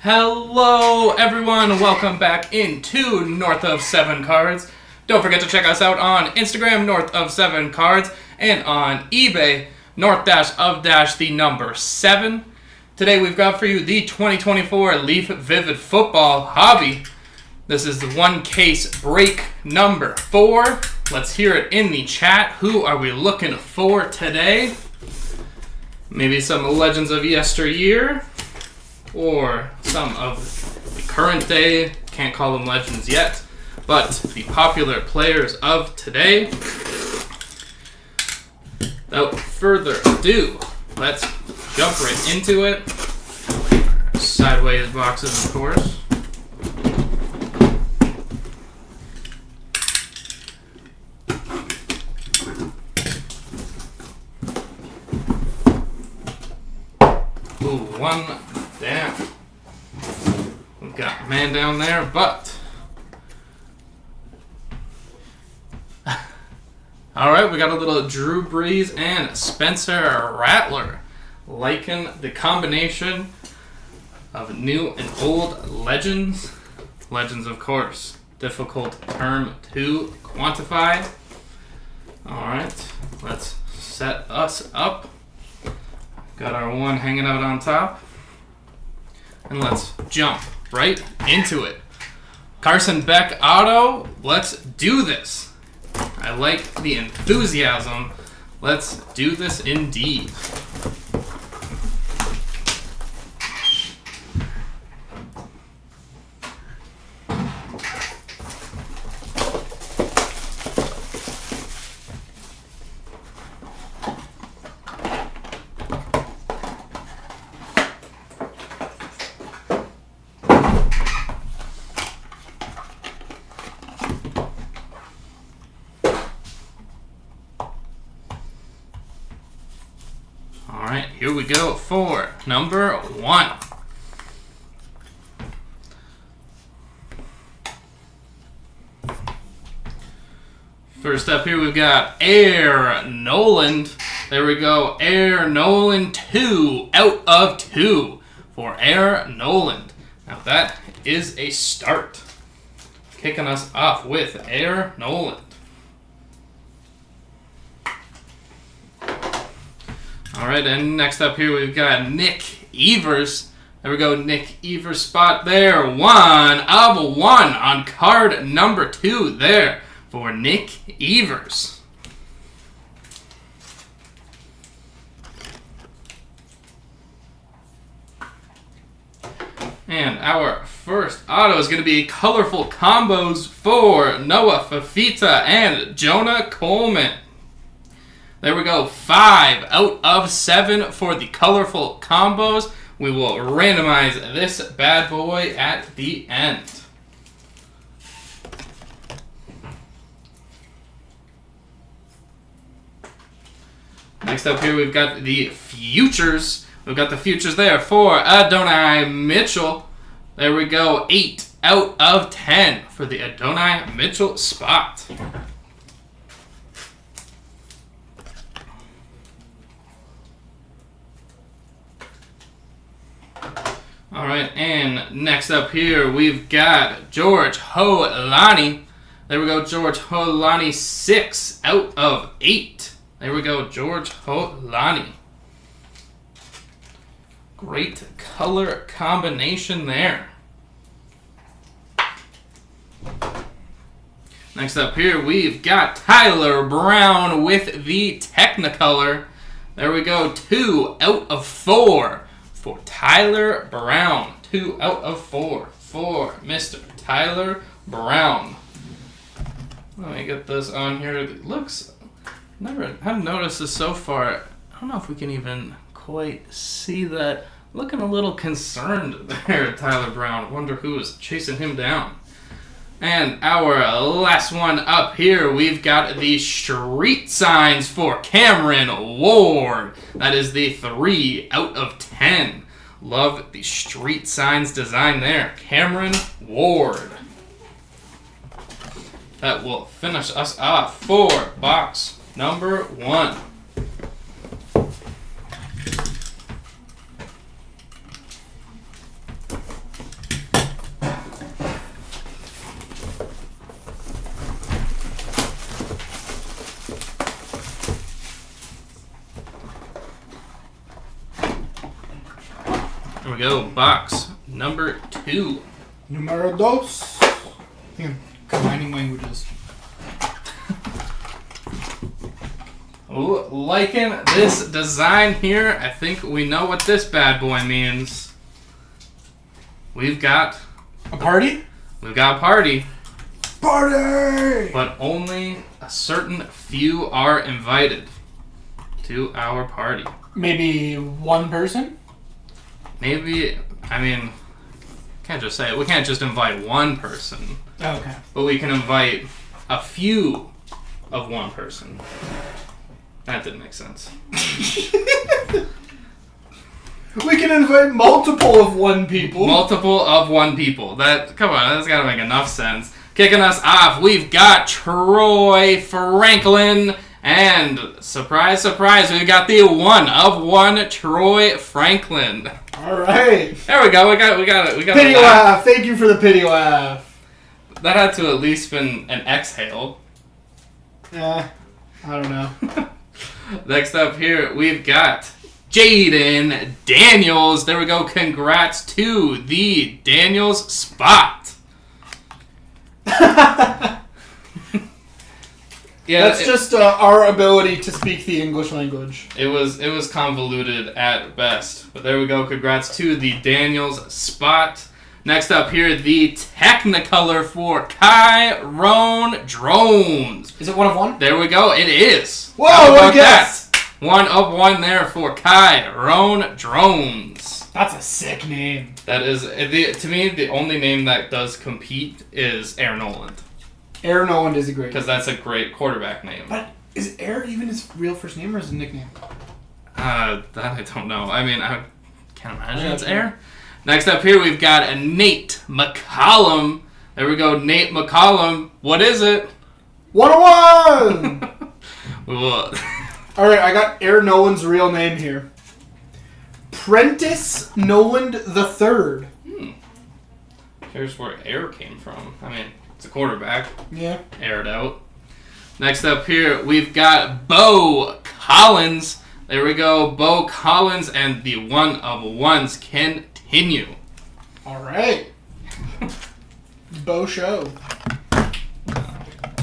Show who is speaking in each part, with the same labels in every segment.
Speaker 1: Hello everyone, welcome back into North of 7 Cards. Don't forget to check us out on Instagram, North of 7 Cards, and on eBay, North-of-7. Today we've got for you the 2024 Leaf Vivid Football Hobby. This is the one case break number 4. Let's hear it in the chat. Who are we looking for today? Maybe some legends of yesteryear, or some of the current day. Can't call them legends yet, but the popular players of today. Without further ado, let's jump right into it. Sideways boxes, of course. Ooh, one down. We've got a man down there, but alright, we got a little Drew Brees and Spencer Rattler. Liking the combination of new and old legends. Legends, of course, difficult term to quantify. Alright, let's set us up. Got our one hanging out on top. And let's jump right into it. Carson Beck auto, let's do this. I like the enthusiasm. Let's do this indeed. Alright, here we go for number 1. First up here we've got Air Noland. There we go, Air Noland 2 out of 2 for Air Noland. Now that is a start. Kicking us off with Air Noland. Alright, and next up here we've got Nick Evers. There we go, Nick Evers spot there. 1 of 1 on card number 2 there for Nick Evers. And our first auto is going to be colorful combos for Noah Fifita and Jonah Coleman. There we go, 5 out of 7 for the colorful combos. We will randomize this bad boy at the end. Next up here, we've got the futures. We've got the futures there for Adonai Mitchell. There we go, 8 out of 10 for the Adonai Mitchell spot. Alright, and next up here, we've got George Holani. There we go, George Holani, 6 out of 8. There we go, George Holani. Great color combination there. Next up here, we've got Tyler Brown with the Technicolor. There we go, 2 out of 4. For Tyler Brown, 2 out of 4 for Mr. Tyler Brown. Let me get this on here. It looks, haven't noticed this so far. I don't know if we can even quite see that. Looking a little concerned there, Tyler Brown. Wonder who is chasing him down. And our last one up here, we've got the street signs for Cameron Ward. That is the 3 out of 10. Love the street signs design there. Cameron Ward. That will finish us off for box number 1. Here we go. Box number 2.
Speaker 2: Numero dos. I think I'm combining languages.
Speaker 1: Ooh, liking this design here. I think we know what this bad boy means. We've got
Speaker 2: A party?
Speaker 1: We've got a party.
Speaker 2: Party!
Speaker 1: But only a certain few are invited to our party.
Speaker 2: Maybe one person?
Speaker 1: Maybe, I mean, can't just say it. We can't just invite one person,
Speaker 2: Okay.
Speaker 1: but we can invite a few of one person. That didn't make sense.
Speaker 2: We can invite multiple of one people.
Speaker 1: Multiple of one people. Come on, that's gotta make enough sense. Kicking us off, we've got Troy Franklin. And surprise, surprise, we've got the one of one Troy Franklin.
Speaker 2: All right.
Speaker 1: There we go. We got it.
Speaker 2: Pity laugh. Thank you for the pity laugh.
Speaker 1: That had to at least been an exhale.
Speaker 2: I don't know.
Speaker 1: Next up here, we've got Jaden Daniels. There we go. Congrats to the Daniels spot. Yeah,
Speaker 2: that's just our ability to speak the English language.
Speaker 1: It was convoluted at best, but there we go. Congrats to the Daniels spot. Next up here, the Technicolor for Chiron Drones.
Speaker 2: Is it one of one?
Speaker 1: There we go. It is.
Speaker 2: Whoa!
Speaker 1: How about
Speaker 2: What a guess!
Speaker 1: that? One of one there for Chiron Drones.
Speaker 2: That's a sick name.
Speaker 1: That is, to me, the only name that does compete is Air Noland.
Speaker 2: Air Noland is a great name.
Speaker 1: Because that's a great quarterback name.
Speaker 2: But is Air even his real first name or is it a nickname?
Speaker 1: That I don't know. I mean, I can't imagine it's Air. Next up here, we've got a Nate McCollum. There we go, Nate McCollum. What is it?
Speaker 2: 101!
Speaker 1: We will.
Speaker 2: Alright, I got Air Noland's real name here. Prentice Noland III.
Speaker 1: Here's where Air came from. I mean, it's a quarterback.
Speaker 2: Yeah.
Speaker 1: Aired out. Next up here, we've got Bo Collins. There we go, Bo Collins, and the one of ones continue.
Speaker 2: Alright. Bo Show.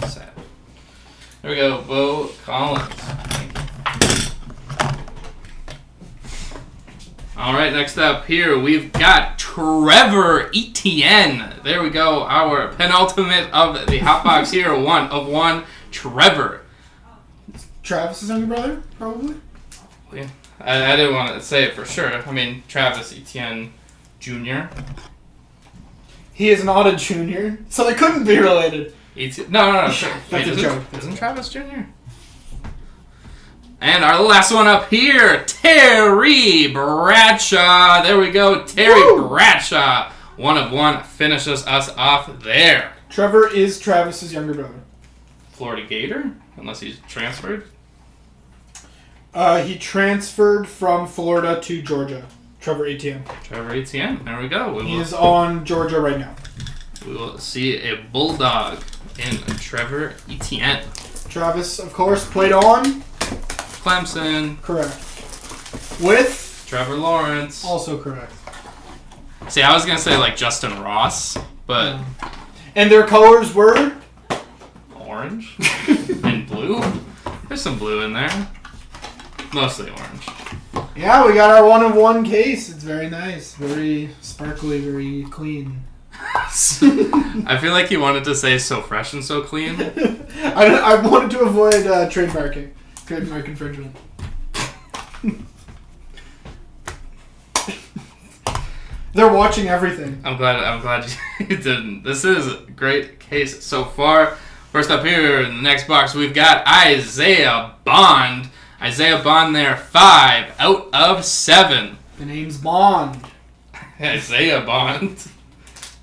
Speaker 1: Sad. There we go, Bo Collins. Alright, next up here, we've got Trevor Etienne. There we go, our penultimate of the hot box here. One of one, Trevor.
Speaker 2: Travis's younger brother, probably?
Speaker 1: Yeah. I didn't want to say it for sure. I mean, Travis Etienne Jr.
Speaker 2: He is not a junior, so they couldn't be related.
Speaker 1: No.
Speaker 2: That's
Speaker 1: Wait,
Speaker 2: a joke.
Speaker 1: Isn't Travis Jr.? And our last one up here, Terry Bradshaw. There we go, Terry
Speaker 2: Woo!
Speaker 1: Bradshaw. One of one finishes us off there.
Speaker 2: Trevor is Travis's younger brother.
Speaker 1: Florida Gator, unless he's transferred.
Speaker 2: He transferred from Florida to Georgia. Trevor Etienne.
Speaker 1: Trevor Etienne. There we go.
Speaker 2: He is on Georgia right now.
Speaker 1: We will see a Bulldog in Trevor Etienne.
Speaker 2: Travis, of course, played on.
Speaker 1: Clemson.
Speaker 2: Correct. With.
Speaker 1: Trevor Lawrence.
Speaker 2: Also correct.
Speaker 1: See, I was going to say like Justin Ross, but
Speaker 2: And their colors were?
Speaker 1: orange and blue. There's some blue in there. Mostly orange.
Speaker 2: Yeah, we got our one of one case. It's very nice. Very sparkly, very clean.
Speaker 1: I feel like you wanted to say so fresh and so clean.
Speaker 2: I wanted to avoid trademark infringement. They're watching everything.
Speaker 1: I'm glad you didn't. This is a great case so far. First up here in the next box, we've got Isaiah Bond. Isaiah Bond there, 5 out of 7.
Speaker 2: The name's Bond.
Speaker 1: Isaiah Bond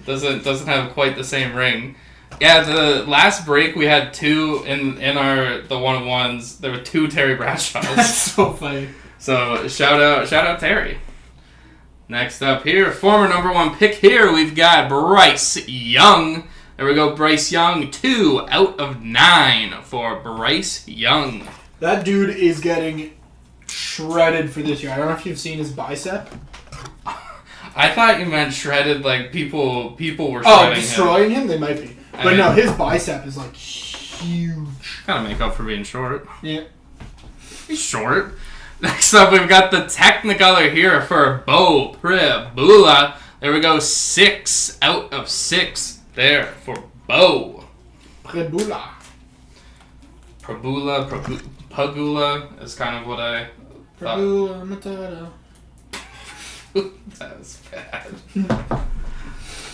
Speaker 1: doesn't have quite the same ring. Yeah, the last break we had two in the one-on-ones. There were 2 Terry Bradshaws.
Speaker 2: That's so funny.
Speaker 1: So shout out Terry. Next up here, former number 1 pick here, we've got Bryce Young. There we go, Bryce Young, 2 out of 9 for Bryce Young.
Speaker 2: That dude is getting shredded for this year. I don't know if you've seen his bicep.
Speaker 1: I thought you meant shredded, like people were shredding
Speaker 2: Oh, destroying him? They might be.
Speaker 1: I
Speaker 2: But
Speaker 1: mean-
Speaker 2: no, his bicep is like huge.
Speaker 1: Gotta make up for being short.
Speaker 2: Yeah.
Speaker 1: He's short. Next up, we've got the Technicolor here for Bo Prabula. There we go, 6 out of 6 there for Bo.
Speaker 2: Prebula.
Speaker 1: Pagula is kind of what I thought.
Speaker 2: Prebula Matata.
Speaker 1: That was bad.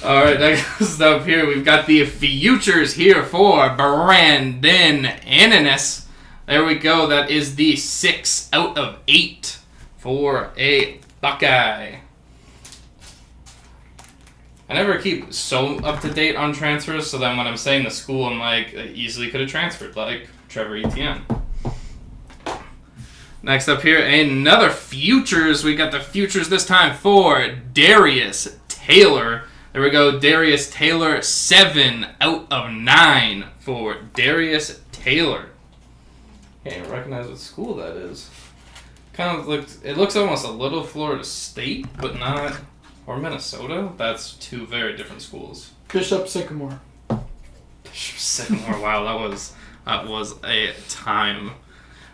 Speaker 1: Alright, next up here, we've got the futures here for Brandon Ananas. There we go, that is the 6 out of 8 for a Buckeye. I never keep so up to date on transfers, so then when I'm saying the school, I'm like, they easily could have transferred, like Trevor Etienne. Next up here, another futures. We got the futures this time for Darius Taylor. There we go, Darius Taylor, 7 out of 9 for Darius Taylor. Can't even recognize what school that is. Kind of looks almost a little Florida State, but not, or Minnesota. That's two very different schools.
Speaker 2: Bishop Sycamore.
Speaker 1: Bishop Sycamore. Wow, that was a time.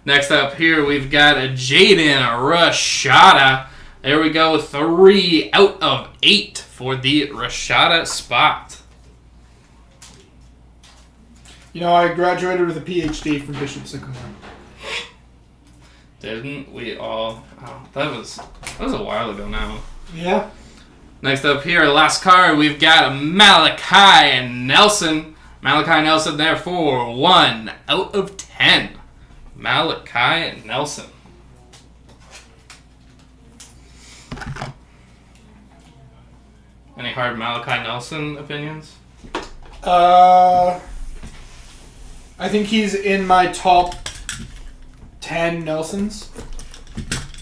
Speaker 1: Next up here, we've got a Jaden Rashada. There we go, 3 out of 8 for the Rashada spot.
Speaker 2: You know, I graduated with a PhD from Bishop Sycamore.
Speaker 1: Didn't we all? Oh, that was a while ago now.
Speaker 2: Yeah.
Speaker 1: Next up here, last card, we've got Malachi Nelson. Malachi Nelson there for 1 out of 10. Malachi Nelson. Any hard Malachi Nelson opinions?
Speaker 2: I think he's in my top 10 Nelsons.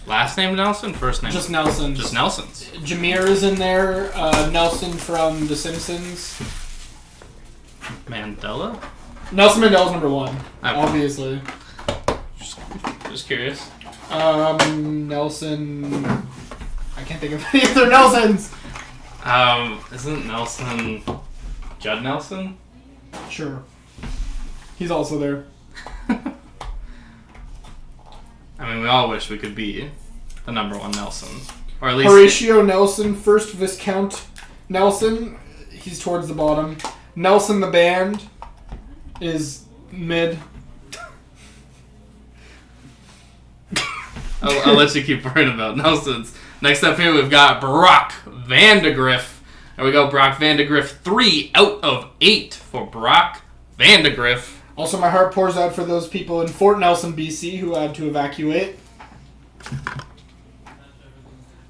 Speaker 1: Last name Nelson? First name?
Speaker 2: Just Nelsons.
Speaker 1: Just Nelsons.
Speaker 2: Jameer is in there. Nelson from The Simpsons.
Speaker 1: Mandela?
Speaker 2: Nelson Mandela's number 1,
Speaker 1: Okay.
Speaker 2: obviously.
Speaker 1: Just curious.
Speaker 2: Nelson... I can't think of any other Nelsons.
Speaker 1: Isn't Nelson Judd Nelson?
Speaker 2: Sure. He's also there.
Speaker 1: I mean, we all wish we could be the number 1 Nelson. Or at least...
Speaker 2: Horatio Nelson, first Viscount Nelson. He's towards the bottom. Nelson the band is mid.
Speaker 1: I'll let you keep worrying about Nelsons. Next up here, we've got Brock Vandegrift. There we go, Brock Vandegrift, 3 out of 8 for Brock Vandegrift.
Speaker 2: Also, my heart pours out for those people in Fort Nelson, BC, who had to evacuate.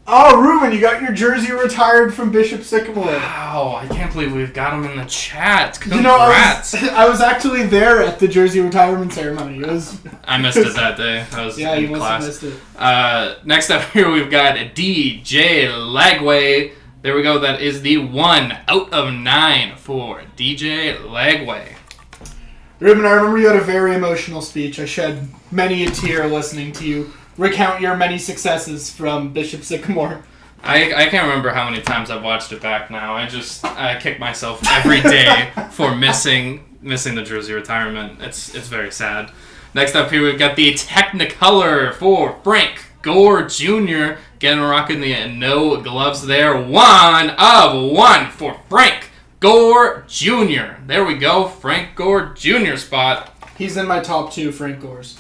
Speaker 2: Oh, Ruben, you got your jersey retired from Bishop Sycamore.
Speaker 1: Wow, I can't believe we've got him in the chat. Congrats.
Speaker 2: You know, I was actually there at the jersey retirement ceremony. It was.
Speaker 1: I missed it that day. I was
Speaker 2: Yeah,
Speaker 1: in
Speaker 2: you must
Speaker 1: class.
Speaker 2: have missed it.
Speaker 1: Next up here, we've got DJ Lagway. There we go. That is the 1 out of 9 for DJ Lagway.
Speaker 2: Ruben, I remember you had a very emotional speech. I shed many a tear listening to you recount your many successes from Bishop Sycamore.
Speaker 1: I can't remember how many times I've watched it back now. I kick myself every day for missing the jersey retirement. It's very sad. Next up here, we've got the Technicolor for Frank Gore Jr. Again, rocking the no gloves there. 1 of 1 for Frank Gore Jr. There we go, Frank Gore Jr. spot.
Speaker 2: He's in my top 2 Frank Gores.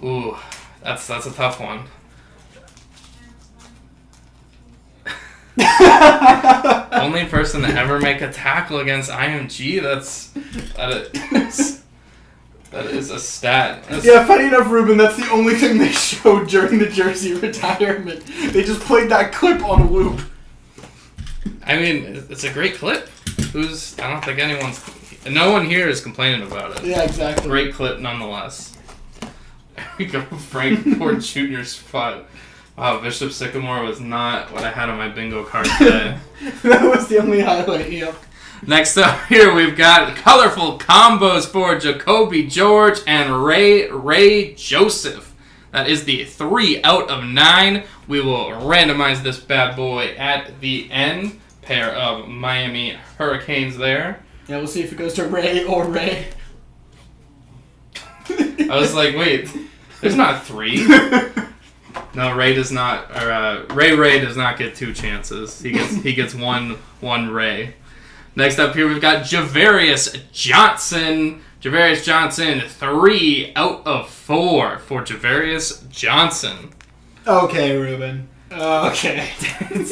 Speaker 1: Ooh, that's a tough one. Only person to ever make a tackle against IMG. That is a stat.
Speaker 2: Yeah, funny enough, Ruben, that's the only thing they showed during the jersey retirement. They just played that clip on loop.
Speaker 1: I mean, it's a great clip. I don't think no one here is complaining about it.
Speaker 2: Yeah, exactly.
Speaker 1: Great clip nonetheless. There we go, Frank Ford Jr. spot. Wow, Bishop Sycamore was not what I had on my bingo card today.
Speaker 2: That was the only highlight, yep.
Speaker 1: Next up here, we've got colorful combos for Jacoby George and Ray Joseph. That is the 3 out of 9. We will randomize this bad boy at the end. Pair of Miami Hurricanes there.
Speaker 2: Yeah, we'll see if it goes to Ray or Ray.
Speaker 1: I was like, wait, there's not 3. No, Ray does not. Or Ray does not get 2 chances. He gets one Ray. Next up here, we've got Javarius Johnson. Javarius Johnson, 3 out of 4 for Javarius Johnson.
Speaker 2: Okay, Ruben. Okay.
Speaker 1: Ray.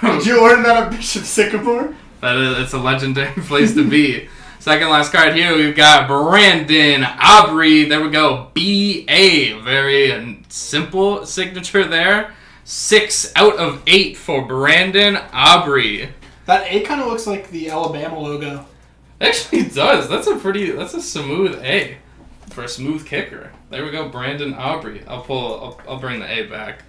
Speaker 2: Did you order that at Bishop Sycamore?
Speaker 1: It's a legendary place to be. Second last card here, we've got Brandon Aubrey. There we go. B.A. Very simple signature there. 6 out of 8 for Brandon Aubrey.
Speaker 2: That A kind of looks like the Alabama logo.
Speaker 1: Actually, it does. That's a smooth A for a smooth kicker. There we go, Brandon Aubrey. I'll bring the A back.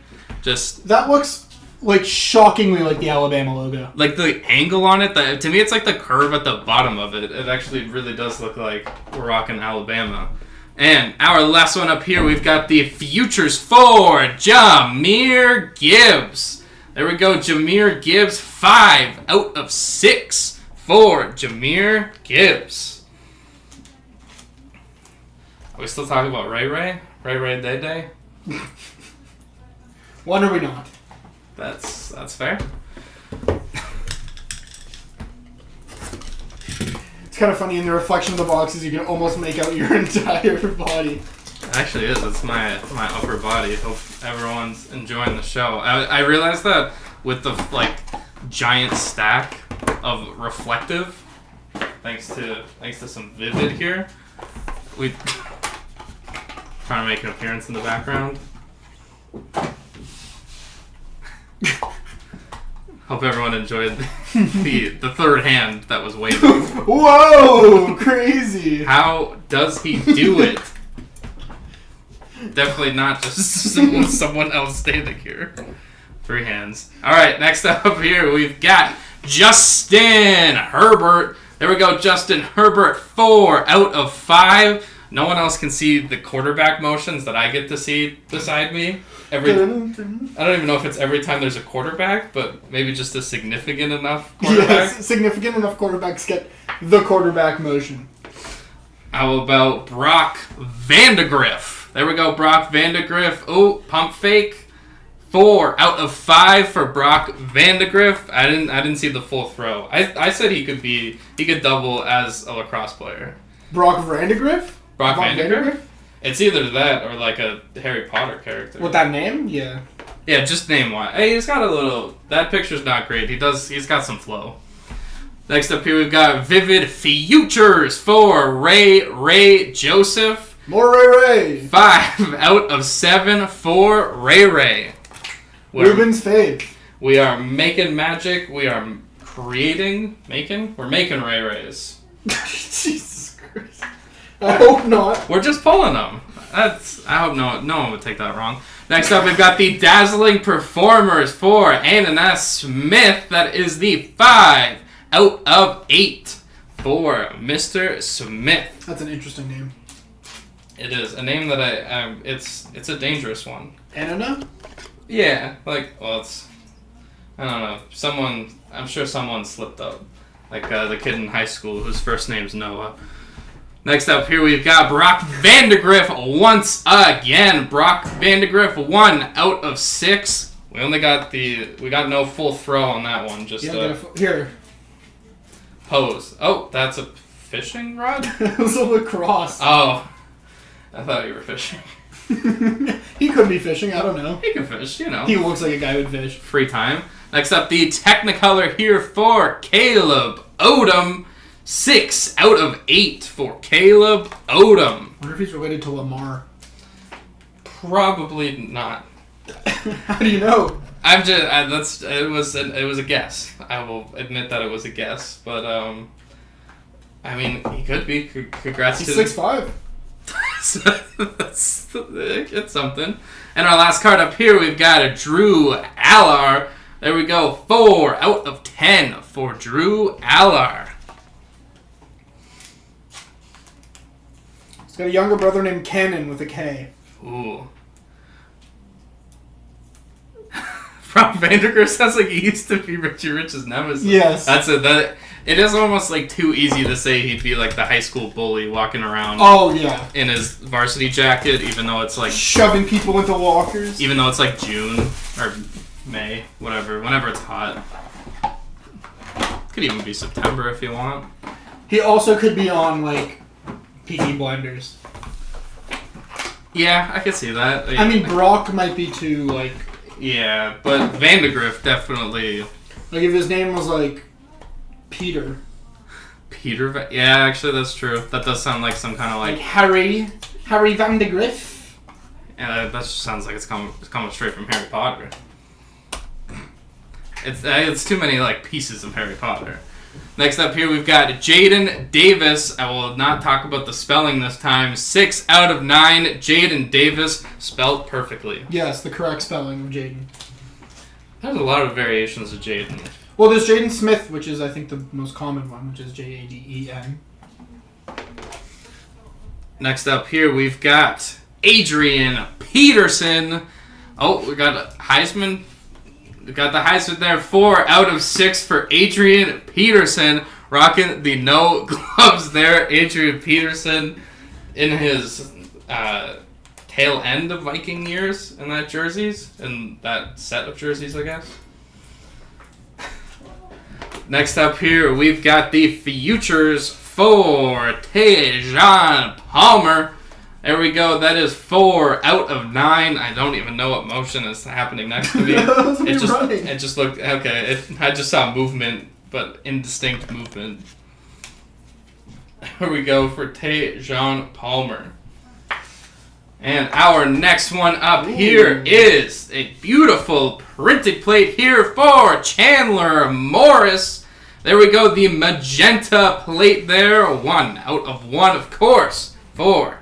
Speaker 2: That looks like shockingly like the Alabama logo.
Speaker 1: Like the angle on it, to me it's like the curve at the bottom of it. It actually really does look like we're rocking Alabama. And our last one up here, we've got the futures for Jahmyr Gibbs. There we go, Jahmyr Gibbs, 5 out of 6 for Jahmyr Gibbs. Are we still talking about Ray Ray? Ray Ray Day Day?
Speaker 2: When are we not?
Speaker 1: That's fair.
Speaker 2: It's kind of funny in the reflection of the boxes. You can almost make out your entire body.
Speaker 1: It actually is. It's my upper body. Hope everyone's enjoying the show. I realized that with the giant stack of reflective, thanks to some Vivid here, we trying to make an appearance in the background. Hope everyone enjoyed the third hand that was waving.
Speaker 2: Whoa! Crazy!
Speaker 1: How does he do it? Definitely not just someone else standing here. 3 hands. Alright, next up here we've got Justin Herbert. There we go, Justin Herbert, 4 out of 5. No one else can see the quarterback motions that I get to see beside me. I don't even know if it's every time there's a quarterback, but maybe just a significant enough quarterback.
Speaker 2: Yes, significant enough quarterbacks get the quarterback motion.
Speaker 1: How about Brock Vandagriff? There we go, Brock Vandagriff. Oh, pump fake. 4 out of 5 for Brock Vandagriff. I didn't see the full throw. I said he could double as a lacrosse player.
Speaker 2: Brock Vandagriff?
Speaker 1: Brock Vandagriff? It's either that or like a Harry Potter character.
Speaker 2: With that name? Yeah.
Speaker 1: Yeah, just name one. Hey, he's got a little... That picture's not great. He's got some flow. Next up here, we've got Vivid Futures for Ray Joseph.
Speaker 2: More Ray.
Speaker 1: 5 out of 7 for Ray.
Speaker 2: Ruben's fave.
Speaker 1: We are making magic. We are We're making Rays.
Speaker 2: Jesus Christ. I hope not.
Speaker 1: We're just pulling them. I hope no one would take that wrong. Next up, we've got the Dazzling Performers for Ananas Smith. That is the 5 out of 8 for Mr. Smith.
Speaker 2: That's an interesting name.
Speaker 1: It is a name that it's a dangerous one.
Speaker 2: Anana?
Speaker 1: Yeah, it's I don't know. I'm sure someone slipped up, like the kid in high school whose first name's Noah. Next up here, we've got Brock Vandagriff once again. Brock Vandagriff, 1 out of 6. We got no full throw on that one. Just
Speaker 2: here.
Speaker 1: Pose. Oh, that's a fishing rod?
Speaker 2: It was a lacrosse.
Speaker 1: Oh, I thought you were fishing.
Speaker 2: He could be fishing. I don't know.
Speaker 1: He can fish, you know.
Speaker 2: He looks like a guy who'd fish.
Speaker 1: Free time. Next up, the Technicolor here for Caleb Odom. 6 out of 8 for Caleb Odom.
Speaker 2: I wonder if he's related to Lamar.
Speaker 1: Probably not.
Speaker 2: How do you know?
Speaker 1: It was a guess. I will admit that it was a guess, but I mean, he could be. Congrats
Speaker 2: He's
Speaker 1: to
Speaker 2: 6'5".
Speaker 1: It's something. And our last card up here, we've got a Drew Allar. There we go, 4 out of 10 for Drew Allar.
Speaker 2: He's got a younger brother named Cannon with a K.
Speaker 1: Ooh. Rob Vandergriff sounds like he used to be Richie Rich's nemesis.
Speaker 2: Yes.
Speaker 1: That's it. It is almost like too easy to say he'd be like the high school bully walking around.
Speaker 2: Oh, yeah.
Speaker 1: In his varsity jacket, even though it's like
Speaker 2: shoving people into walkers.
Speaker 1: Even though it's like June or May, whenever it's hot. Could even be September if you want.
Speaker 2: He also could be on like Peaky Blinders.
Speaker 1: Yeah, I could see that.
Speaker 2: I mean, Brock might be too like.
Speaker 1: Yeah, but Vandegrift definitely.
Speaker 2: Like if his name was like Peter.
Speaker 1: Yeah, actually that's true. That does sound like some kind of like
Speaker 2: Harry Vandegrift.
Speaker 1: Yeah, that just sounds like it's coming straight from Harry Potter. It's too many like pieces of Harry Potter. Next up here we've got Jaden Davis. I will not talk about the spelling this time. 6 out of 9. Jaden Davis, spelled perfectly.
Speaker 2: Yes, the correct spelling of Jaden.
Speaker 1: There's a lot of variations of Jaden.
Speaker 2: Well, there's Jaden Smith, which is I think the most common one, which is Jaden.
Speaker 1: Next up here we've got Adrian Peterson. Oh, we got Heisman. We got the Heisman there. 4 out of 6 for Adrian Peterson. Rocking the no gloves there. Adrian Peterson in his tail end of Viking years in that jerseys. In that set of jerseys, I guess. Next up here, we've got the futures for Tejan Palmer. There we go. That is 4 out of 9. I don't even know what motion is happening next to me. It just looked okay. I just saw movement, but indistinct movement. Here we go for Tejan Palmer. And our next one up here is a beautiful printed plate here for Chandler Morris. There we go, the magenta plate there. 1 out of 1, of course, for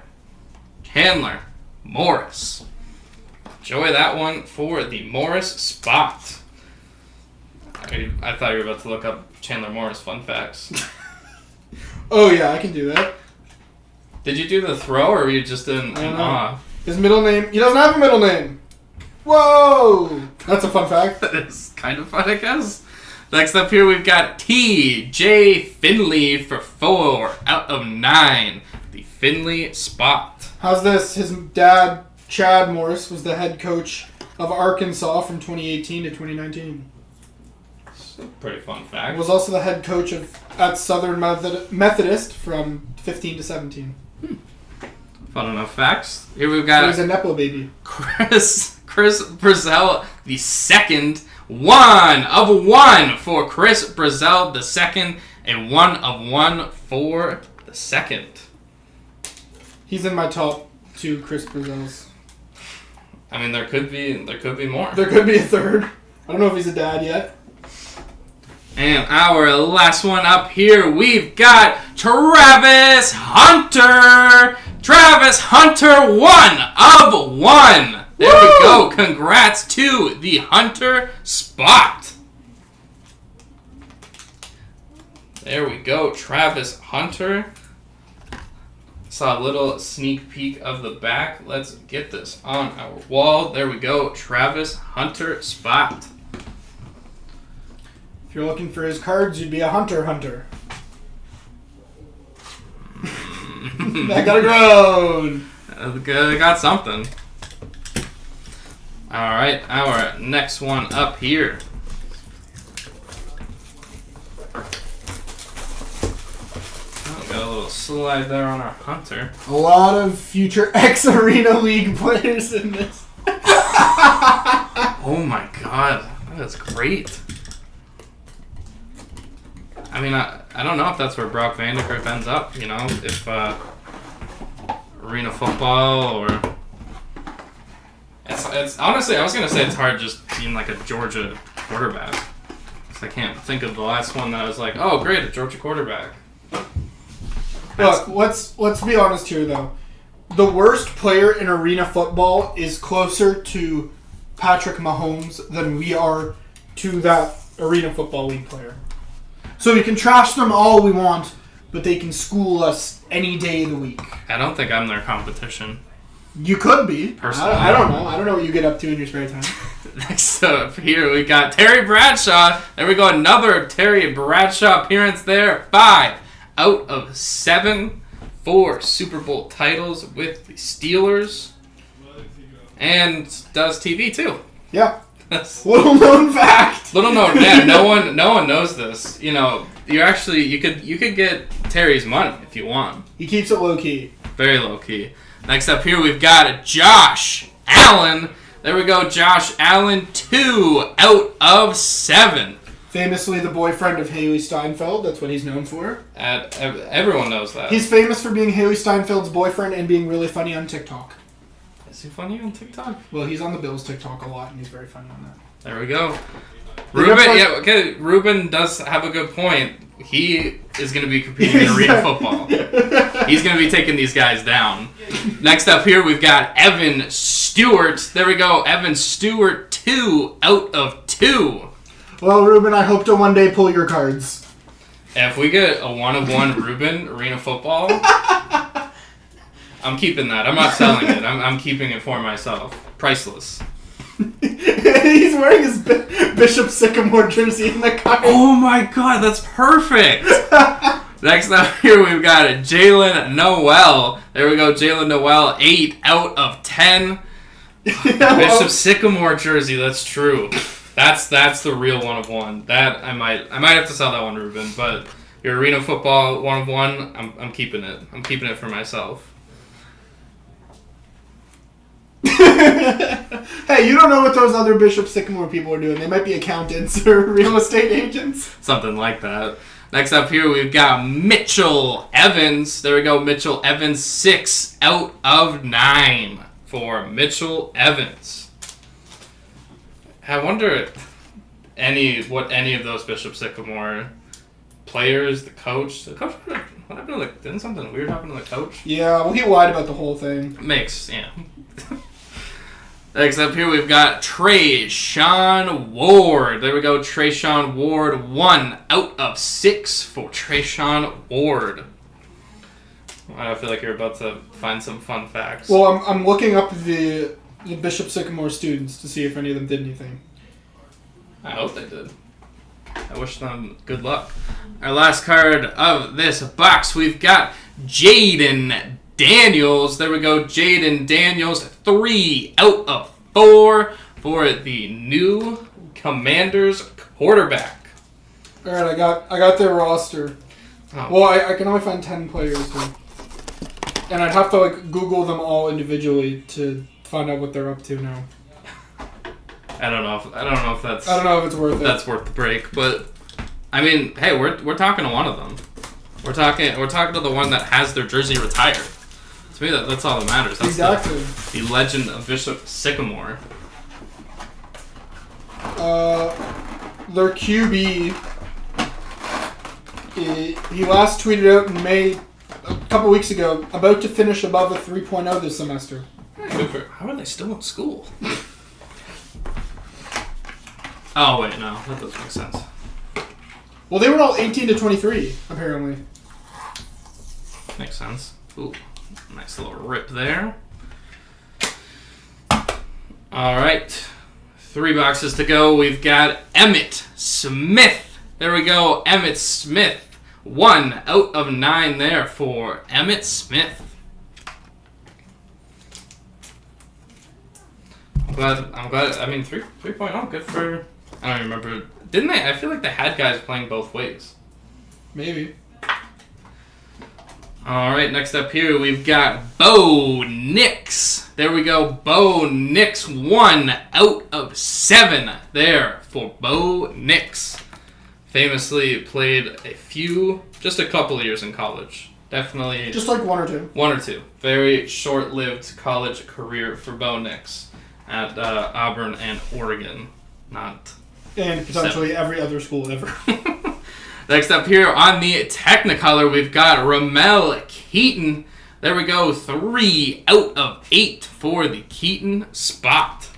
Speaker 1: Chandler Morris. Enjoy that one for the Morris spot. I thought you were about to look up Chandler Morris fun facts.
Speaker 2: Oh yeah, I can do that.
Speaker 1: Did you do the throw, or were you just in awe?
Speaker 2: His middle name... He doesn't have a middle name! Whoa! That's a fun fact.
Speaker 1: That is kind of fun, I guess. Next up here, we've got T.J. Finley for 4 out of 9. The Finley spot.
Speaker 2: How's this? His dad, Chad Morris, was the head coach of Arkansas from 2018 to 2019.
Speaker 1: That's a pretty fun fact.
Speaker 2: Was also the head coach at Southern Methodist from 15 to 17.
Speaker 1: Fun enough facts. Here we've got...
Speaker 2: So he's a Nepo baby.
Speaker 1: Chris Brazel the second. 1 of 1 for Chris Brazel the second. A 1 of 1 for the second.
Speaker 2: He's in my top 2 Chris Brazels.
Speaker 1: I mean, there could be more.
Speaker 2: There could be a third. I don't know if he's a dad yet.
Speaker 1: And our last one up here, we've got Travis Hunter. Travis Hunter, 1 of 1. There Woo! We go. Congrats to the Hunter spot. There we go. Travis Hunter. Saw a little sneak peek of the back. Let's get this on our wall. There we go. Travis Hunter spot.
Speaker 2: If you're looking for his cards, you'd be a hunter. That got a groan.
Speaker 1: I got something. Alright, our next one up here. Oh, got a little slide there on our Hunter.
Speaker 2: A lot of future ex-Arena League players in this.
Speaker 1: Oh my god, that is great. I mean, I don't know if that's where Brock Vandegrift ends up, you know, if arena football or... It's honestly, I was going to say it's hard just being like a Georgia quarterback. 'Cause I can't think of the last one that I was like, oh great, a Georgia quarterback.
Speaker 2: Look, let's be honest here though. The worst player in arena football is closer to Patrick Mahomes than we are to that Arena Football League player. So we can trash them all we want, but they can school us any day of the week.
Speaker 1: I don't think I'm their competition.
Speaker 2: You could be.
Speaker 1: Personally.
Speaker 2: I don't know. I don't know what you get up to in your spare time.
Speaker 1: Next up here, we got Terry Bradshaw. There we go. Another Terry Bradshaw appearance there. 5 out of 7 for Super Bowl titles with the Steelers. And does TV too.
Speaker 2: Yeah. Little known fact.
Speaker 1: Little known. Yeah, no one knows this. You know, you could get Terry's money if you want.
Speaker 2: He keeps it low key.
Speaker 1: Very low key. Next up here, we've got Josh Allen. There we go, Josh Allen, 2 out of 7.
Speaker 2: Famously the boyfriend of Haley Steinfeld. That's what he's known for.
Speaker 1: Everyone knows that.
Speaker 2: He's famous for being Haley Steinfeld's boyfriend and being really funny on TikTok.
Speaker 1: Is he funny on TikTok?
Speaker 2: Well, he's on the Bills TikTok a lot, and he's very funny on that.
Speaker 1: There we go. Ruben does have a good point. He is going to be competing in arena football. He's going to be taking these guys down. Next up here, we've got Evan Stewart. There we go. Evan Stewart, 2 out of 2.
Speaker 2: Well, Ruben, I hope to one day pull your cards.
Speaker 1: If we get a 1-of-1 Ruben arena football, I'm keeping that. I'm not selling it. I'm keeping it for myself. Priceless.
Speaker 2: He's wearing his Bishop Sycamore jersey in the car.
Speaker 1: Oh my god, that's perfect! Next up here, we've got Jalen Noel. There we go, Jalen Noel, 8 out of 10. Bishop Sycamore jersey, that's true. That's the real 1-of-1. That I might have to sell that one, Ruben. But your arena football 1-of-1, I'm keeping it. I'm keeping it for myself.
Speaker 2: Hey, you don't know what those other Bishop Sycamore people are doing. They might be accountants or real estate agents.
Speaker 1: Something like that. Next up here, we've got Mitchell Evans. There we go, Mitchell Evans, 6 out of 9 for Mitchell Evans. I wonder what any of those Bishop Sycamore players, the coach, what happened to didn't something weird happen to the coach?
Speaker 2: Yeah, well, he lied about the whole thing.
Speaker 1: Yeah. Next up here, we've got Trayshawn Ward. There we go, Trayshawn Ward, 1 out of 6 for Trayshawn Ward. I feel like you're about to find some fun facts.
Speaker 2: Well, I'm looking up the Bishop Sycamore students to see if any of them did anything.
Speaker 1: I hope they did. I wish them good luck. Our last card of this box, we've got Jaden Daniels. There we go, Jaden Daniels, 3 out of 4 for the new Commanders quarterback.
Speaker 2: All right, I got their roster. Oh. Well, I can only find 10 players here, and I'd have to Google them all individually to find out what they're up to now.
Speaker 1: I don't know if that's.
Speaker 2: I don't know if it's worth it.
Speaker 1: That's worth the break, but I mean, hey, we're talking to one of them. We're talking to the one that has their jersey retired. To me, that's all that matters. That's
Speaker 2: exactly.
Speaker 1: The legend of Bishop Sycamore.
Speaker 2: Their QB, he last tweeted out in May, a couple weeks ago, about to finish above a 3.0 this semester.
Speaker 1: How are they still in school? Oh, wait, no. That doesn't make sense.
Speaker 2: Well, they were all 18 to 23, apparently.
Speaker 1: Makes sense. Ooh, nice little rip there. All right. 3 boxes to go. We've got Emmitt Smith. There we go. Emmitt Smith. 1 out of 9 there for Emmitt Smith. I'm glad. I mean, 3.0, good for. I don't remember. Didn't they? I feel like they had guys playing both ways.
Speaker 2: Maybe.
Speaker 1: All right, next up here, we've got Bo Nix. There we go. Bo Nix, 1 out of 7 there for Bo Nix. Famously played just a couple of years in college. Definitely.
Speaker 2: Just like 1 or 2.
Speaker 1: 1 or 2. Very short-lived college career for Bo Nix at Auburn and Oregon.
Speaker 2: And potentially every other school ever.
Speaker 1: Next up here on the Technicolor, we've got Ramel Keaton. There we go, 3 out of 8 for the Keaton spot.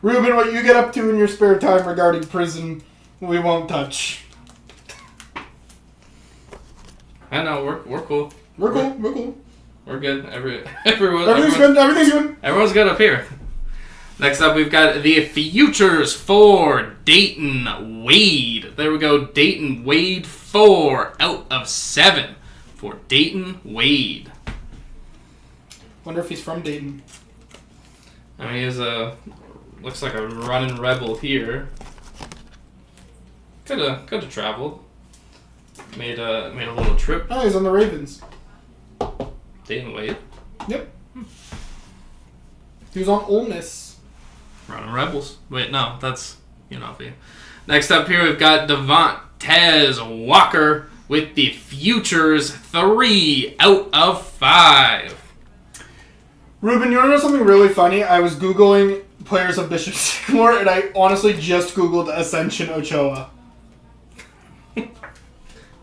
Speaker 2: Ruben, what you get up to in your spare time regarding prison, we won't touch.
Speaker 1: I know, we're cool.
Speaker 2: We're cool. We're cool.
Speaker 1: We're good.
Speaker 2: Everything's good. Everything's good.
Speaker 1: Everyone's good up here. Next up, we've got the futures for Dayton Wade. There we go. Dayton Wade, 4 out of 7 for Dayton Wade.
Speaker 2: Wonder if he's from Dayton.
Speaker 1: I mean, he's looks like a running rebel here. Could have traveled. Made a little trip.
Speaker 2: Oh, he's on the Ravens.
Speaker 1: Dayton Wade.
Speaker 2: Yep. He was on Ole Miss.
Speaker 1: Running Rebels. Wait, no, that's UNLV. Next up here, we've got Devontae Walker with the futures, 3 out of 5.
Speaker 2: Ruben, you want to know something really funny? I was Googling players of Bishop Sycamore, and I honestly just Googled Ascension Ochoa.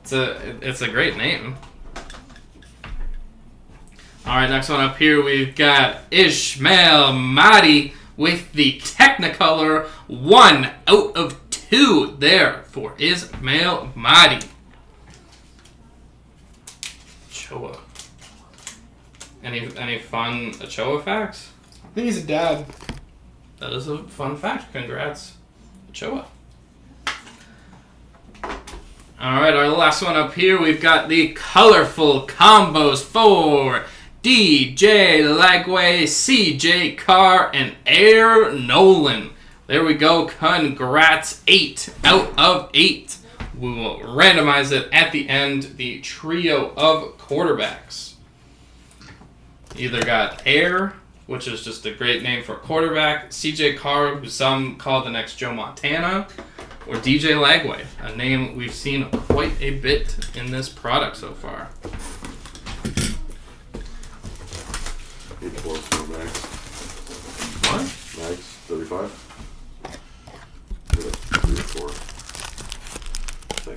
Speaker 1: It's a great name. All right, next one up here, we've got Ishmael Mahdi with the Technicolor, 1 out of 2 there for Ishmael Mahdi. Ochoa. Any fun Ochoa facts?
Speaker 2: I think he's a dad.
Speaker 1: That is a fun fact. Congrats, Ochoa. Alright, our last one up here, we've got the colorful combos for DJ Lagway, CJ Carr, and Air Nolan. There we go. Congrats. 8 out of 8. We will randomize it at the end. The trio of quarterbacks. Either got Air, which is just a great name for a quarterback, CJ Carr, who some call the next Joe Montana, or DJ Lagway, a name we've seen quite a bit in this product so far.
Speaker 3: Max.
Speaker 1: What?
Speaker 3: Max, 35. 3 or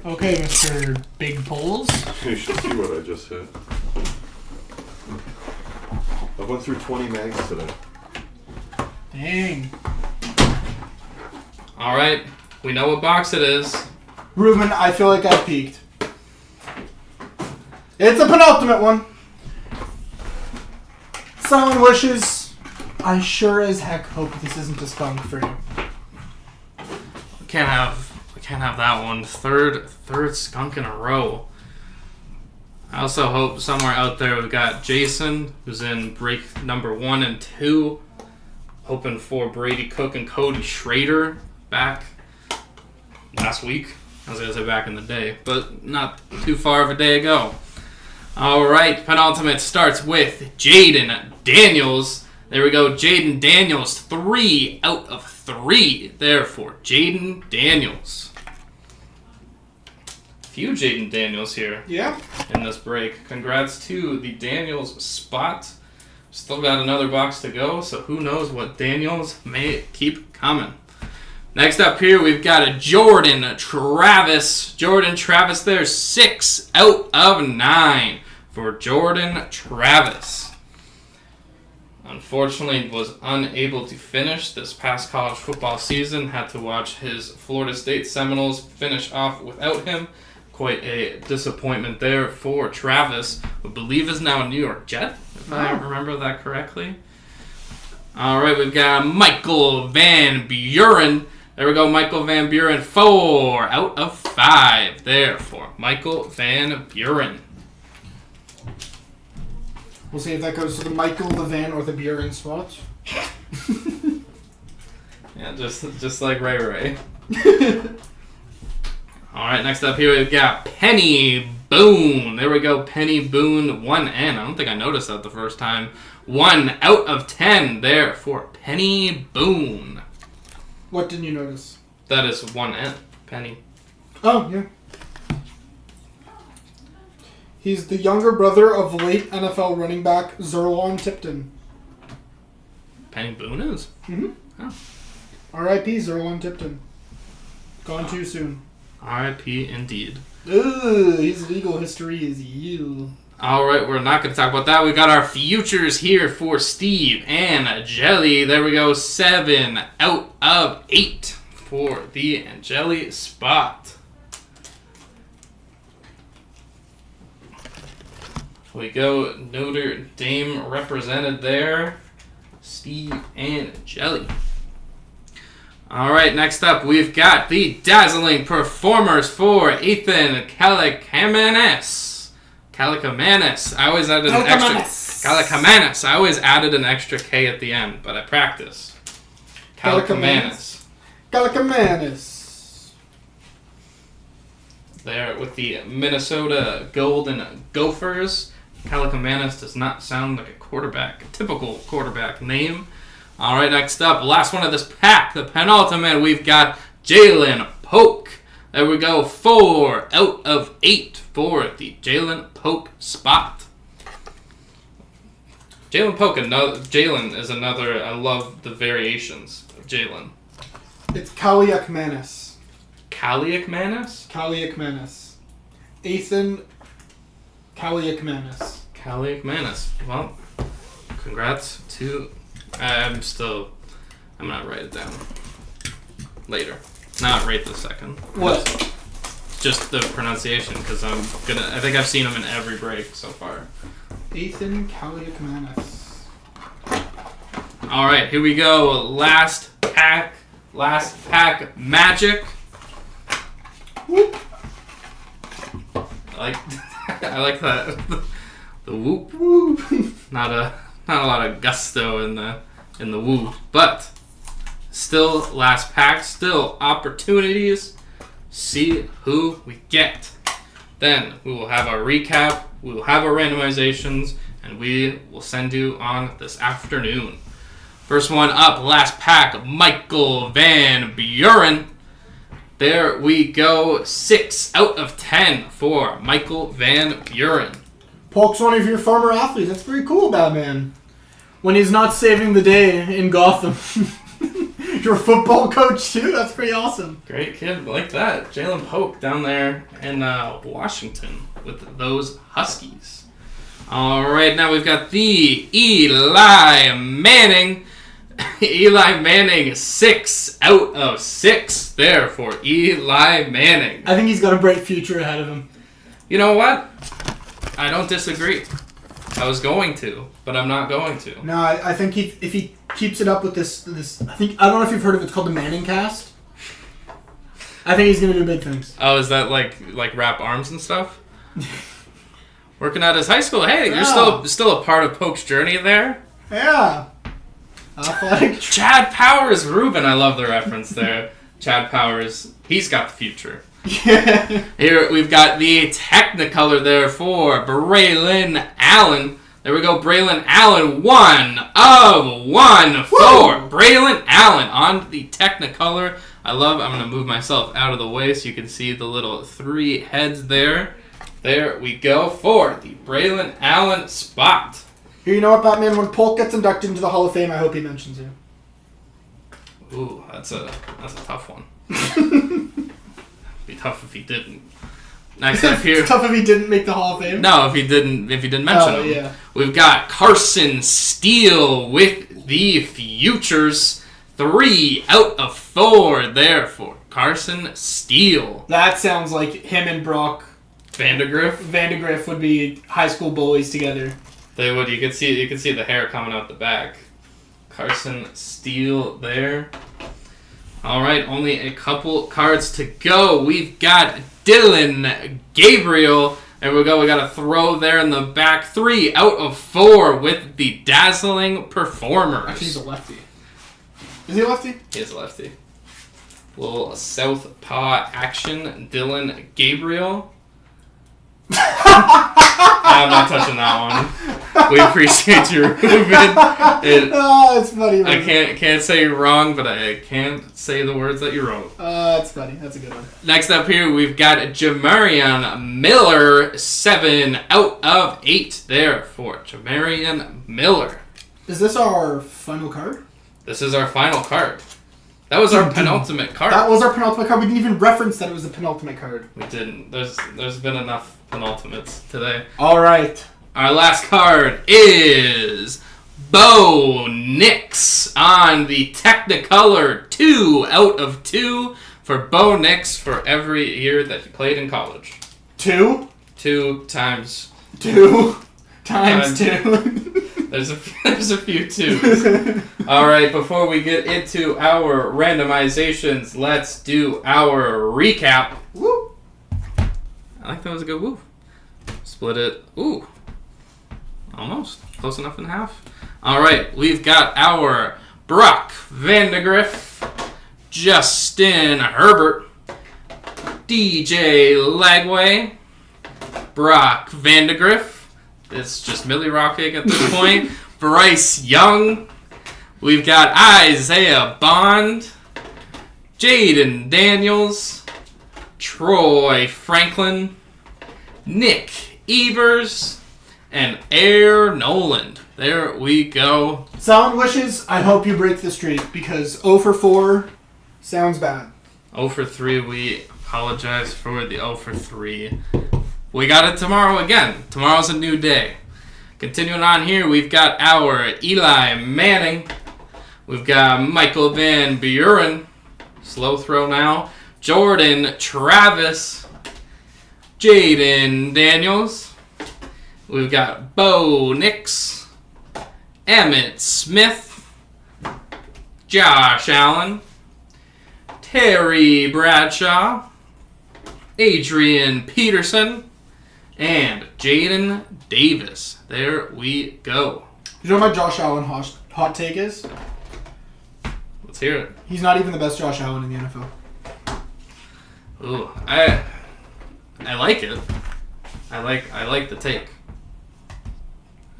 Speaker 3: 4.
Speaker 2: Okay, Mr. Big Polls.
Speaker 3: You should see what I just hit. I went through 20 mags today.
Speaker 2: Dang.
Speaker 1: Alright, we know what box it is.
Speaker 2: Ruben, I feel like I peaked. It's a penultimate one. Silent wishes. I sure as heck hope this isn't a skunk for you.
Speaker 1: We can't have that one. Third skunk in a row. I also hope somewhere out there we've got Jason, who's in break number 1 and 2. Hoping for Brady Cook and Cody Schrader back last week. I was going to say back in the day, but not too far of a day ago. Alright, penultimate starts with Jaden Daniels. There we go, Jaden Daniels, 3 out of 3 there for Jaden Daniels. Few Jaden Daniels here.
Speaker 2: Yeah.
Speaker 1: In this break. Congrats to the Daniels spot. Still got another box to go, so who knows what Daniels may keep coming. Next up here, we've got a Jordan Travis. Jordan Travis there, 6 out of 9 for Jordan Travis. Unfortunately, was unable to finish this past college football season. Had to watch his Florida State Seminoles finish off without him. Quite a disappointment there for Travis, who I believe is now a New York Jet, if I remember that correctly. All right, we've got Michael Van Buren. There we go, Michael Van Buren, 4 out of 5 there for Michael Van Buren.
Speaker 2: We'll see if that goes to the Michael, the Van, or the Buren spots.
Speaker 1: Yeah, just like Ray. All right, next up here we've got Penny Boone. There we go, Penny Boone, 1N. I don't think I noticed that the first time. 1 out of 10 there for Penny Boone.
Speaker 2: What didn't you notice?
Speaker 1: That is 1N, Penny.
Speaker 2: Oh, yeah. He's the younger brother of late NFL running back Zerlon Tipton.
Speaker 1: Penny Boone is?
Speaker 2: Mm-hmm.
Speaker 1: Oh.
Speaker 2: R.I.P. Zerlon Tipton. Gone too soon.
Speaker 1: R.I.P. indeed.
Speaker 2: Ugh, his legal history is you.
Speaker 1: Alright, we're not going to talk about that. We got our futures here for Steve and Jelly. There we go, 7 out of 8 for the Jelly spot. We go Notre Dame represented there. Steve and Jelly. All right, next up we've got the dazzling performers for Ethan Calicamanis. I always added an extra Calicamanis. I always added an extra K at the end, but I practice. Calicamanis. There with the Minnesota Golden Gophers. Calicamanis does not sound like a typical quarterback name. All right, next up, last one of this pack, the penultimate, we've got Jalen Polk. There we go, 4 out of 8 for the Jalen Polk spot. Jalen is another, I love the variations of Jalen.
Speaker 2: It's Kaliakmanis.
Speaker 1: Kaliakmanis?
Speaker 2: Ethan Kaliakmanis.
Speaker 1: Well, congrats to... I'm gonna write it down later. Not right this second.
Speaker 2: What?
Speaker 1: Just the pronunciation, because I think I've seen him in every break so far.
Speaker 2: Ethan Kaliakmanis.
Speaker 1: All right, here we go. Last pack magic.
Speaker 2: Whoop.
Speaker 1: I like that. The whoop.
Speaker 2: Whoop.
Speaker 1: Not a lot of gusto in the whoop, but still last pack, still opportunities. See who we get. Then we will have our recap, we will have our randomizations, and we will send you on this afternoon. First one up, last pack, Michael Van Buren. There we go, 6 out of 10 for Michael Van Buren.
Speaker 2: Polk's one of your former athletes. That's pretty cool, Batman. When he's not saving the day in Gotham. You're a football coach, too? That's pretty awesome.
Speaker 1: Great kid like that. Jalen Polk down there in Washington with those Huskies. All right, now we've got the Eli Manning. Eli Manning, 6 out of 6 there for Eli Manning.
Speaker 2: I think he's got a bright future ahead of him.
Speaker 1: You know what? I don't disagree. I was going to, but I'm not going to.
Speaker 2: No, I think if he keeps it up with this, I don't know if you've heard of it. It's called the Manning Cast. I think he's gonna do big things.
Speaker 1: Oh, is that like wrap arms and stuff? Working at his high school. Hey,
Speaker 2: Yeah.
Speaker 1: you're still a part of Polk's journey there.
Speaker 2: Yeah. Athletic.
Speaker 1: Chad Powers, Ruben. I love the reference there. Chad Powers. He's got the future.
Speaker 2: Yeah.
Speaker 1: Here we've got the Technicolor there for Braylon Allen. There we go, Braylon Allen, 1 of 1 for
Speaker 2: Woo!
Speaker 1: Braylon Allen on the Technicolor. I'm going to move myself out of the way so you can see the little 3 heads there. There we go for the Braylon Allen spot.
Speaker 2: Here, you know what, Batman? When Polk gets inducted into the Hall of Fame, I hope he mentions you.
Speaker 1: Ooh, that's a tough one. Be tough if he didn't. Next up here.
Speaker 2: It's tough if he didn't make the Hall of Fame.
Speaker 1: No, if he didn't mention him.
Speaker 2: Yeah.
Speaker 1: We've got Carson Steele with the Futures. 3 out of 4 there for Carson Steele.
Speaker 2: That sounds like him and Brock
Speaker 1: Vandegrift
Speaker 2: would be high school bullies together.
Speaker 1: They would. You could see the hair coming out the back. Carson Steele there. All right, only a couple cards to go. We've got Dylan Gabriel. There we go. We got a throw there in the back. 3 out of 4 with the dazzling performers.
Speaker 2: Actually, he's a lefty. Is he a lefty?
Speaker 1: He is a lefty. Little southpaw action. Dylan Gabriel. I'm not touching that one. We appreciate you, Ruben.
Speaker 2: It's funny.
Speaker 1: I can't say you're wrong, but I can't say the words that you wrote.
Speaker 2: That's funny. That's a good one.
Speaker 1: Next up here, we've got Jamarian Miller, 7 out of 8 there for Jamarian Miller.
Speaker 2: Is this our final card?
Speaker 1: This is our final card. That was our penultimate card.
Speaker 2: That was our penultimate card. We didn't even reference that it was the penultimate card.
Speaker 1: We didn't. There's been enough penultimates today.
Speaker 2: All right.
Speaker 1: Our last card is Bo Nix on the Technicolor. 2 out of 2 for Bo Nix for every year that he played in college.
Speaker 2: 2?
Speaker 1: 2 times.
Speaker 2: 2? Times 2.
Speaker 1: There's a few twos. All right, before we get into our randomizations, let's do our recap.
Speaker 2: Woo.
Speaker 1: I like that was a good woo. Split it. Ooh. Almost. Close enough in half. All right, we've got our Brock Vandegrift, Justin Herbert, DJ Lagway, Brock Vandegrift. It's just Millie Rocking at this point. Bryce Young. We've got Isaiah Bond, Jaden Daniels, Troy Franklin, Nick Evers, and Air Noland. There we go.
Speaker 2: Sound wishes, I hope you break the streak because 0 for 4 sounds bad.
Speaker 1: 0 for 3, we apologize for the 0 for 3. We got it tomorrow again. Tomorrow's a new day. Continuing on here, we've got our Eli Manning. We've got Michael Van Buren. Slow throw now. Jordan Travis. Jaden Daniels. We've got Bo Nix. Emmett Smith. Josh Allen. Terry Bradshaw. Adrian Peterson. And Jaden Davis. There we go.
Speaker 2: You know what my Josh Allen hot take is?
Speaker 1: Let's hear it.
Speaker 2: He's not even the best Josh Allen in the NFL.
Speaker 1: Ooh, I like it. I like the take.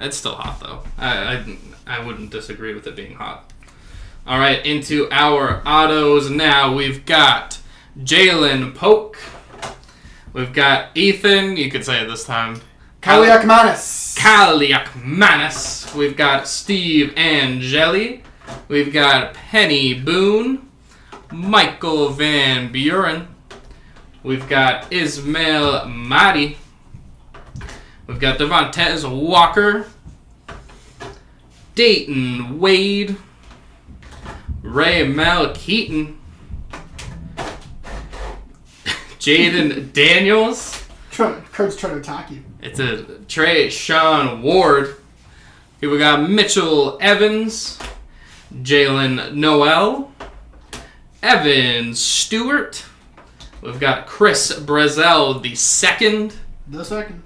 Speaker 1: It's still hot though. I wouldn't disagree with it being hot. All right, into our autos now. We've got Jalen Polk. We've got Ethan. You could say it this time.
Speaker 2: Kaliakmanis.
Speaker 1: Kaliakmanis. We've got Steve Angeli. We've got Penny Boone. Michael Van Buren. We've got Ismail Mahdi. We've got Devontae Walker. Dayton Wade. Ray Mel Keaton. Jaden Daniels.
Speaker 2: Kurt's trying to attack you.
Speaker 1: It's a Trey Sean Ward. Here we got Mitchell Evans. Jalen Noel. Evan Stewart. We've got Chris Brazel the second.
Speaker 2: The second.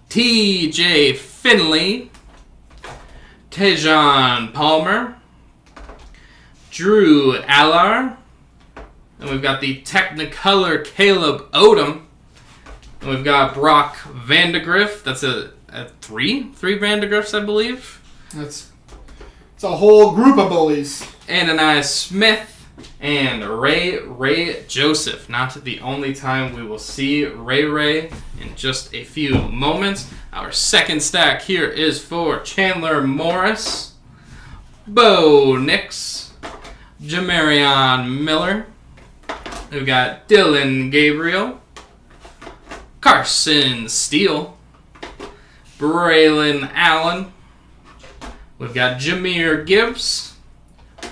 Speaker 1: TJ Finley. Tejon Palmer. Drew Allar. And we've got the Technicolor Caleb Odom. And we've got Brock Vandegrift. That's a three Vandegrifts, I believe.
Speaker 2: It's a whole group of bullies.
Speaker 1: Ananias Smith and Ray Joseph. Not the only time we will see Ray in just a few moments. Our second stack here is for Chandler Morris, Bo Nix, Jamarion Miller. We've got Dylan Gabriel, Carson Steele, Braylon Allen. We've got Jahmyr Gibbs,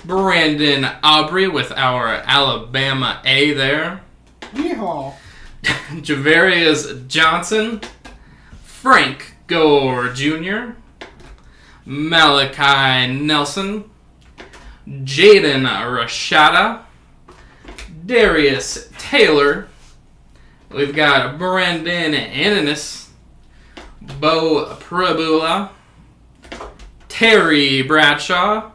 Speaker 1: Brandon Aubrey with our Alabama A there.
Speaker 2: Yeehaw.
Speaker 1: Javarius Johnson, Frank Gore Jr., Malachi Nelson, Jaden Rashada, Darius Taylor. We've got Brandon Ananis, Bo Prabula, Terry Bradshaw.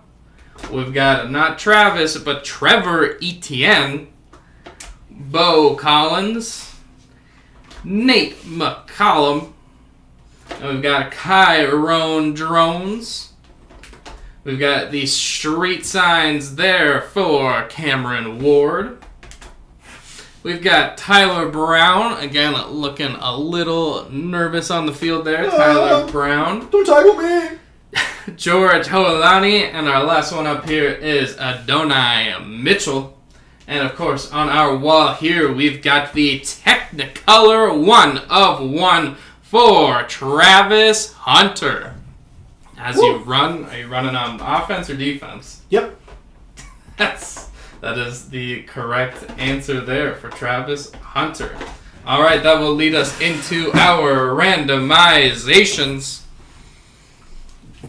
Speaker 1: We've got not Travis, but Trevor Etienne, Bo Collins, Nate McCollum, and we've got Kyron Drones. We've got the street signs there for Cameron Ward. We've got Tyler Brown, again looking a little nervous on the field there. Tyler Brown.
Speaker 2: Don't tackle me.
Speaker 1: George Hoalani, and our last one up here is Adonai Mitchell. And of course, on our wall here, we've got the Technicolor 1 of 1 for Travis Hunter. As you run, are you running on offense or defense?
Speaker 2: Yep.
Speaker 1: That is the correct answer there for Travis Hunter. All right, that will lead us into our randomizations.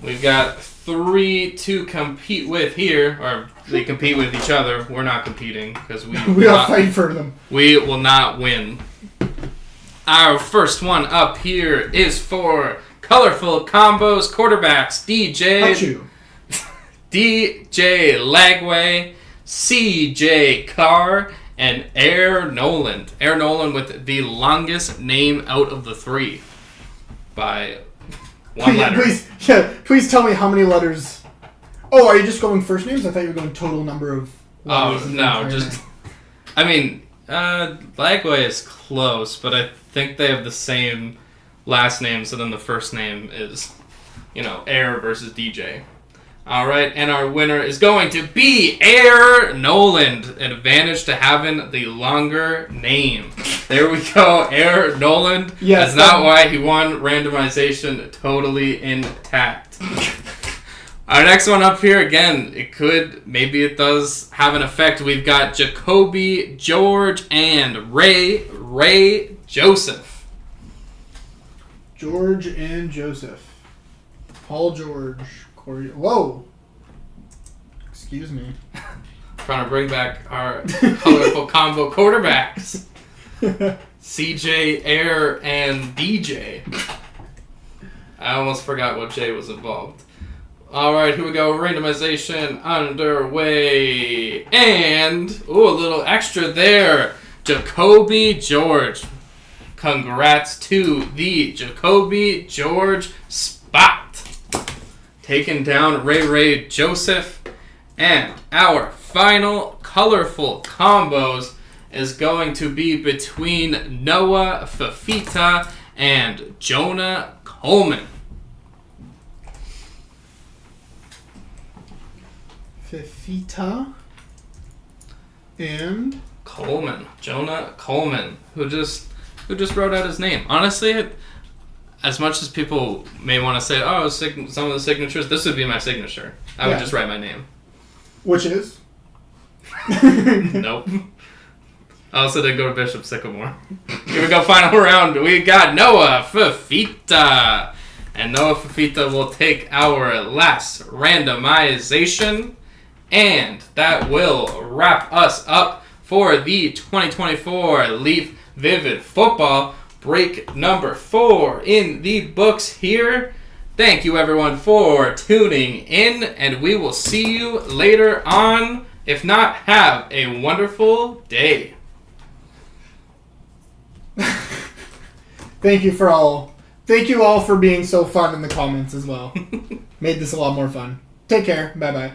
Speaker 1: We've got 3 to compete with here, or they compete with each other. We're not competing because
Speaker 2: We are fighting for them.
Speaker 1: we will not win. Our first one up here is for colorful combos quarterbacks
Speaker 2: Hachu.
Speaker 1: DJ Lagway, CJ Carr, and Air Noland. Air Noland with the longest name out of the 3 by one letter.
Speaker 2: Please tell me how many letters. Oh, are you just going first names? I thought you were going total number of letters.
Speaker 1: Oh,
Speaker 2: in the
Speaker 1: no,
Speaker 2: entire
Speaker 1: just...
Speaker 2: name.
Speaker 1: I mean, Lagway is close, but I think they have the same last name, so then the first name is, Air versus DJ. Alright, and our winner is going to be Air Noland. An advantage to having the longer name. There we go, Air Noland.
Speaker 2: Yes,
Speaker 1: That's not why he won randomization, totally intact. Our next one up here, again, maybe it does have an effect. We've got Jacoby George and Ray Joseph.
Speaker 2: George and Joseph. Paul George. Corey. Whoa. Excuse me.
Speaker 1: Trying to bring back our colorful combo quarterbacks. CJ, Air, and DJ. I almost forgot what J was involved. Alright, here we go. Randomization underway. And, a little extra there. Jacoby George. Congrats to the Jacoby George spot. Taking down Ray Joseph. And our final colorful combos is going to be between Noah Fafita and Jonah Coleman.
Speaker 2: Fafita and
Speaker 1: Jonah Coleman, who just wrote out his name. Honestly, as much as people may want to say, some of the signatures, this would be my signature. I would just write my name.
Speaker 2: Which is?
Speaker 1: Nope. I also did go to Bishop Sycamore. Here we go, final round. We got Noah Fafita. And Noah Fafita will take our last randomization. And that will wrap us up for the 2024 Leaf Vivid Football break number 4 in the books here. Thank you everyone for tuning in, and we will see you later on. If not, have a wonderful day.
Speaker 2: Thank you all for being so fun in the comments as well. Made this a lot more fun. Take care. Bye-bye.